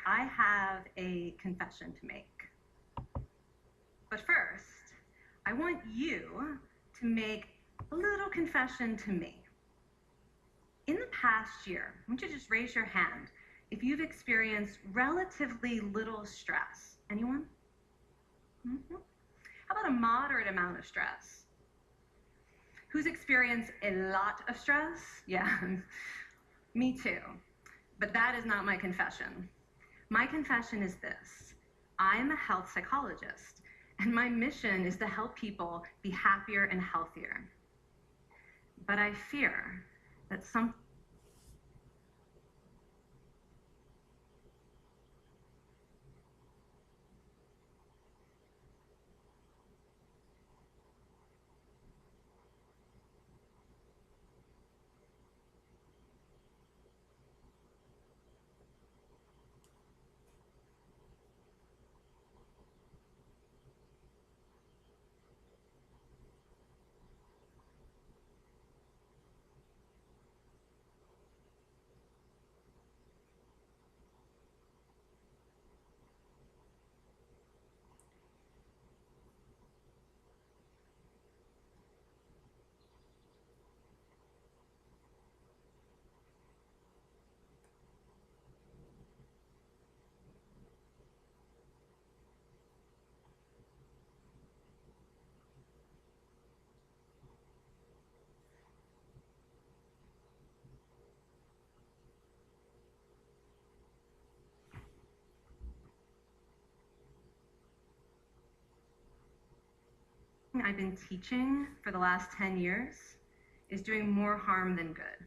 I have a confession to make. But first, I want you to make a little confession to me. In the past year, I want you to just raise your hand if you've experienced relatively little stress. Anyone? Mm-hmm. How about a moderate amount of stress? Who's experienced a lot of stress? Yeah, me too. But that is not my confession. My confession is this: I'm a health psychologist, and my mission is to help people be happier and healthier. But I fear that some I've been teaching for the last 10 years is doing more harm than good.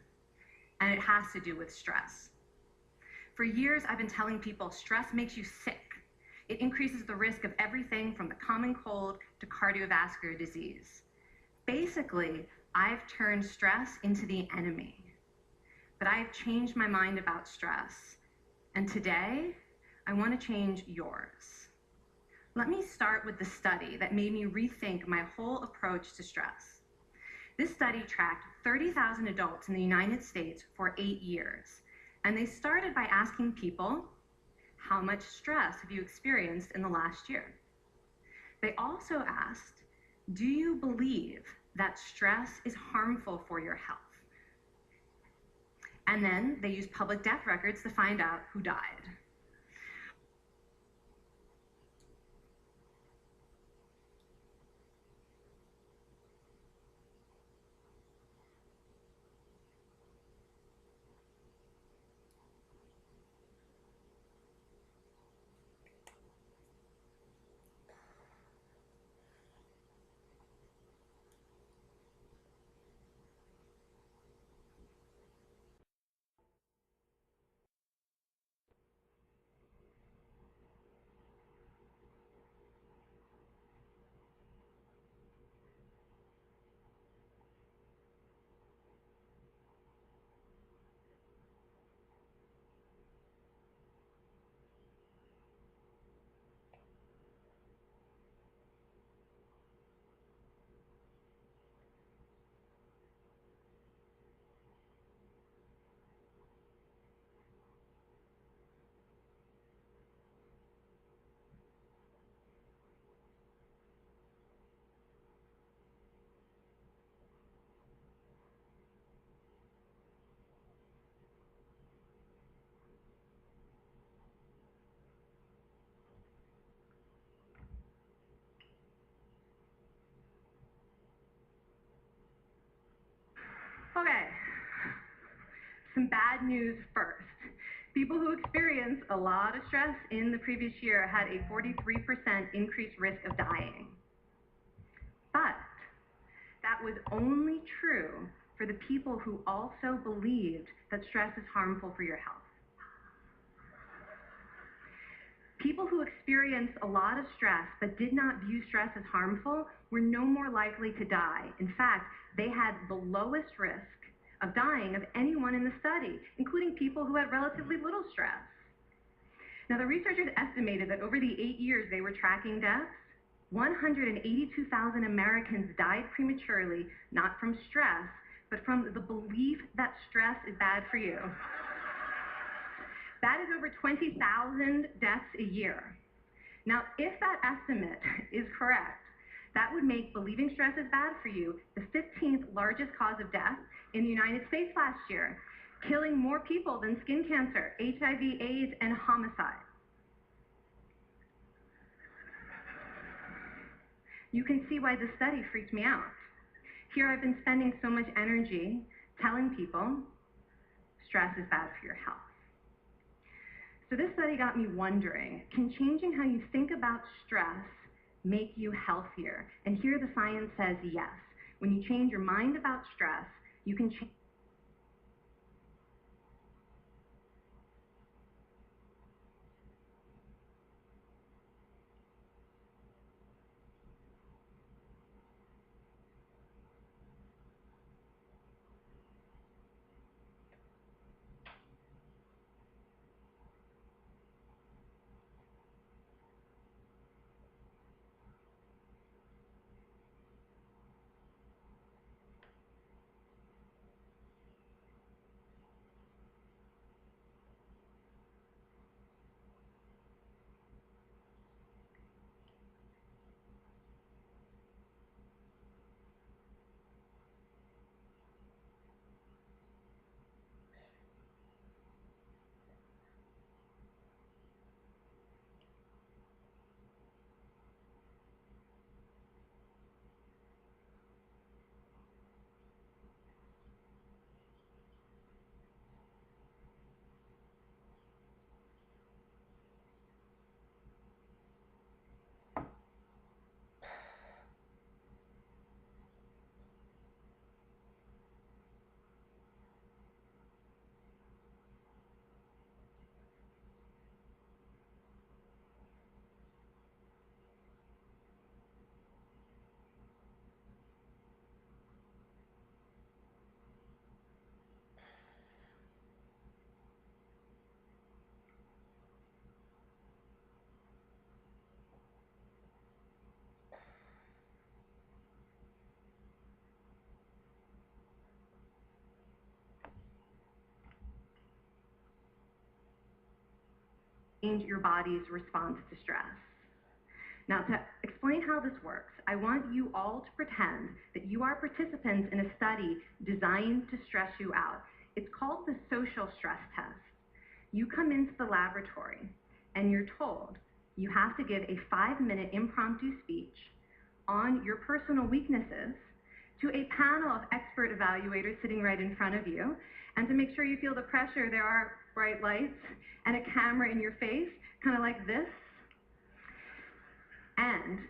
And it has to do with stress. For years, I've been telling people stress makes you sick. It increases the risk of everything from the common cold to cardiovascular disease. Basically, I've turned stress into the enemy. But I've changed my mind about stress. And today, I want to change yours. Let me start with the study that made me rethink my whole approach to stress. This study tracked 30,000 adults in the United States for 8 years. And they started by asking people, how much stress have you experienced in the last year? They also asked, do you believe that stress is harmful for your health? And then they used public death records to find out who died. Okay, some bad news first. People who experienced a lot of stress in the previous year had a 43% increased risk of dying. But that was only true for the people who also believed that stress is harmful for your health. People who experienced a lot of stress but did not view stress as harmful were no more likely to die. In fact, they had the lowest risk of dying of anyone in the study, including people who had relatively little stress. Now, the researchers estimated that over the 8 years they were tracking deaths, 182,000 Americans died prematurely, not from stress, but from the belief that stress is bad for you. That is over 20,000 deaths a year. Now, if that estimate is correct, that would make believing stress is bad for you the 15th largest cause of death in the United States last year, killing more people than skin cancer, HIV, AIDS, and homicide. You can see why this study freaked me out. Here I've been spending so much energy telling people stress is bad for your health. So this study got me wondering, can changing how you think about stress make you healthier? And here the science says yes. When you change your mind about stress, you can change your body's response to stress. Now, to explain how this works, I want you all to pretend that you are participants in a study designed to stress you out. It's called the social stress test. You come into the laboratory and you're told you have to give a 5-minute impromptu speech on your personal weaknesses to a panel of expert evaluators sitting right in front of you. And to make sure you feel the pressure, there are bright lights and a camera in your face, kind of like this. And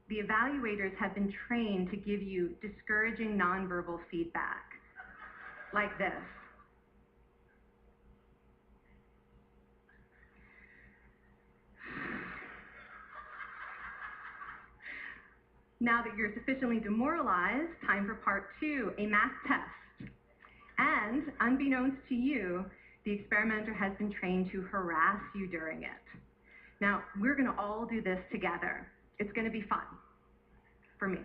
the evaluators have been trained to give you discouraging nonverbal feedback, like this. Now that you're sufficiently demoralized, time for part 2, a math test. And unbeknownst to you, the experimenter has been trained to harass you during it. Now, we're going to all do this together. It's going to be fun for me.